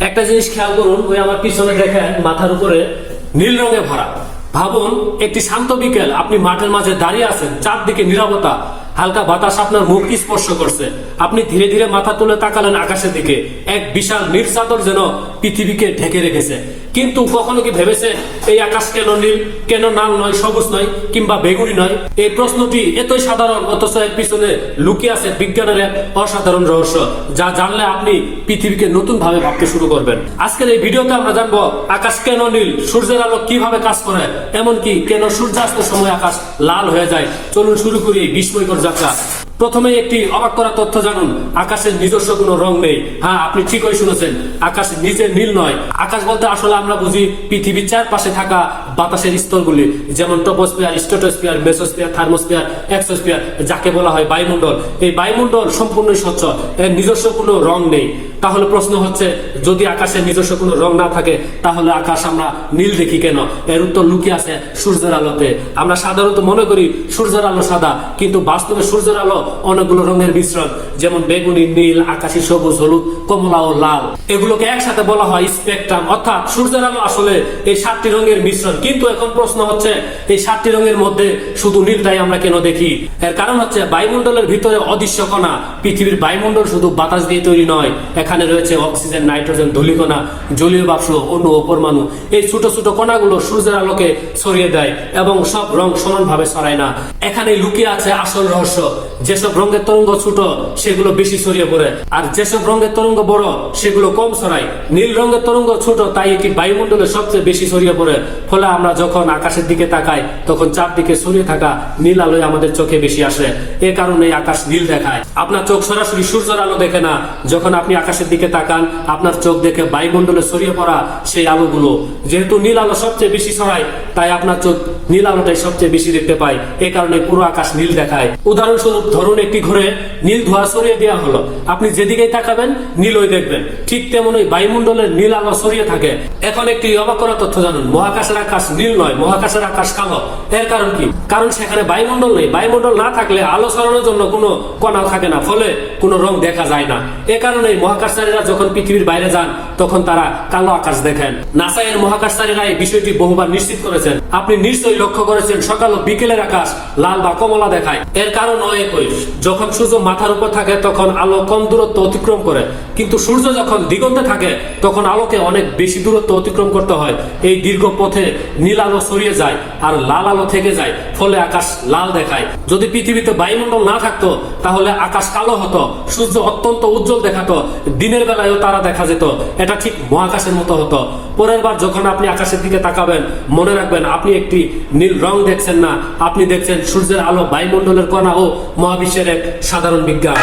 একটা জিনিস খেয়াল করুন, ওই আমার পিছনে দেখেন মাথার উপরে নীল রঙে ভরা। ভাবুন একটি শান্ত বিকেল, আপনি মাঠের মাঝে দাঁড়িয়ে আছেন, চারদিকে নীরবতা, হালকা বাতাস আপনার মুখ স্পর্শ করছে। আপনি ধীরে ধীরে মাথা তুলে তাকালেন আকাশের দিকে, এক বিশাল নীল চাদর যেন পৃথিবীকে ঢেকে রেখেছে। কিন্তু কখনো কি ভেবেছেন এই আকাশ কেন নীল, কেন লাল নয়, সবুজ নয় কিংবা বেগুনি নয়? এই প্রশ্নটি এতই সাধারণ, অথচ এর পিছনে লুকিয়ে আছে বিজ্ঞানের এক অসাধারণ রহস্য, যা জানলে আপনি পৃথিবীকে নতুন ভাবে ভাবতে শুরু করবেন। আজকের এই ভিডিওতে আমরা জানবো আকাশ কেন নীল, সূর্যের আলো কিভাবে কাজ করে, এমনকি কেন সূর্যাস্তের সময় আকাশ লাল হয়ে যায়। চলুন শুরু করি এই বিস্ময়কর যাত্রা। প্রথমে একটি অবাক করা তথ্য জানুন, আকাশের নিজস্ব কোনো রং নেই। হ্যাঁ, আপনি ঠিকই শুনেছেন, আকাশ নিজে নীল নয়। আকাশ বলতে আসলে আমরা বুঝি পৃথিবীর চারপাশে থাকা বাতাসের স্তরগুলি, যেমন troposphere, stratosphere, mesosphere, thermosphere, exosphere, যাকে বলা হয় বায়ুমণ্ডল। এই বায়ুমণ্ডল সম্পূর্ণই স্বচ্ছ, এর নিজস্ব কোনো রং নেই। তাহলে প্রশ্ন হচ্ছে, যদি আকাশের নিজস্ব কোনো রং না থাকে, তাহলে আকাশ আমরা নীল দেখি কেন? এর উত্তর লুকিয়ে আছে সূর্যের আলোতে। আমরা সাধারণত মনে করি সূর্যের আলো সাদা, কিন্তু বাস্তবে সূর্যের আলো অনেকগুলো রঙের মিশ্রণ, যেমন বেগুনি, নীল, আকাশী, সবুজ, হলুদ, কমলা ও লাল। এগুলোকে একসাথে বলা হয় স্পেকট্রাম। অর্থাৎ সূর্যের আলো আসলে এই 7টি রঙের মিশ্রণ। কিন্তু এখন প্রশ্ন হচ্ছে, এই 7টি রঙের মধ্যে শুধু নীলটাই আমরা কেন দেখি? এর কারণ হচ্ছে বায়ুমণ্ডলের ভিতরে অদৃশ্য কণা। পৃথিবীর বায়ুমণ্ডল শুধু বাতাস দিয়ে তৈরি নয়, এখানে রয়েছে অক্সিজেন, নাইট্রোজেন, ধূলিকণা, জলীয় বাষ্প, অণু ও পরমাণু। এই ছোট ছোট কণাগুলো সূর্যের আলোকে ছড়িয়ে দেয় এবং সব রং সমানভাবে ছড়ায় না। এখানে লুকিয়ে আছে আসল রহস্য। যেসব রঙের তরঙ্গ ছোট সেগুলো বেশি ছড়িয়ে পড়ে, আর যেসব রঙের তরঙ্গ বড় সেগুলো কম ছড়ায়। নীল রঙের তরঙ্গ ছোট, তাই এটি বায়ুমণ্ডলে সবচেয়ে বেশি ছড়িয়ে পড়ে। ফলে আমরা যখন আকাশের দিকে তাকাই, তখন চারদিকে ছড়িয়ে থাকা নীল আলোয় আমাদের চোখে বেশি আসে। এ কারণে আকাশ নীল দেখায়। আপনার চোখ সরাসরি সূর্যের আলো দেখে না। যখন আপনি আকাশের দিকে তাকান, আপনার চোখ দেখে বায়ুমণ্ডলে ছড়িয়ে পড়া সেই আলোগুলো। যেহেতু নীল আলো সবচেয়ে বেশি ছড়ায়, তাই আপনার চোখ নীল আলোটাই সবচেয়ে বেশি দেখতে পায়। এ কারণে পুরো আকাশ নীল দেখায়। উদাহরণস্বরূপ ধরুন, একটি ঘরে নীল ধোঁয়া ছড়িয়ে দেওয়া হলো, আপনি যেদিকেই তাকাবেন নীলই দেখবেন। ঠিক তেমনই বায়ুমণ্ডলের নীল আলো ছড়িয়ে থাকে। এখন একটি অবাক করা তথ্য জানুন, মহাকাশের আকাশ নীল নয়, মহাকাশের আকাশ কালো। এর কারণ কি? কারণ সেখানে বায়ুমণ্ডল নেই। বায়ুমণ্ডল না থাকলে আলো ছড়ানোর জন্য কোনো কণা থাকে না, ফলে কোনো রং দেখা যায় না। এ কারণেই মহাকাশচারীরা যখন পৃথিবীর বাইরে যান, তখন তারা কালো আকাশ দেখেন। নাসা এর মহাকাশচারীরা এই বিষয়টি বহুবার নিশ্চিত করেছেন। আপনি নিশ্চয়ই লক্ষ্য করেছেন, সকাল ও বিকেলের আকাশ লাল বা কমলা দেখায়। এর কারণ একই, যখন সূর্য মাথার উপর থাকে তখন আলো কম দূরত্ব অতিক্রম করে, কিন্তু সূর্য যখন দিগন্তে থাকে তখন আলোকে অনেক বেশি দূরত্ব অতিক্রম করতে হয়। এই দীর্ঘ পথে নীল আলো ছড়িয়ে যায় আর লাল আলো থেকে যায়, ফলে আকাশ লাল দেখায়। যদি পৃথিবীতে বায়ুমণ্ডল না থাকতো, তাহলে আকাশ কালো হতো, সূর্য অত্যন্ত উজ্জ্বল দেখাতো, দিনের বেলায়ও তারা দেখা যেত। এটা ঠিক মহাকাশের মতো হতো। পরের বার যখন আপনি আকাশের দিকে তাকাবেন, মনে রাখবেন আপনি একটি নীল রং দেখছেন না, আপনি দেখছেন সূর্যের আলো, বায়ুমণ্ডলের কণা ও মহাবিশ্বের এক সাধারণ বিজ্ঞান।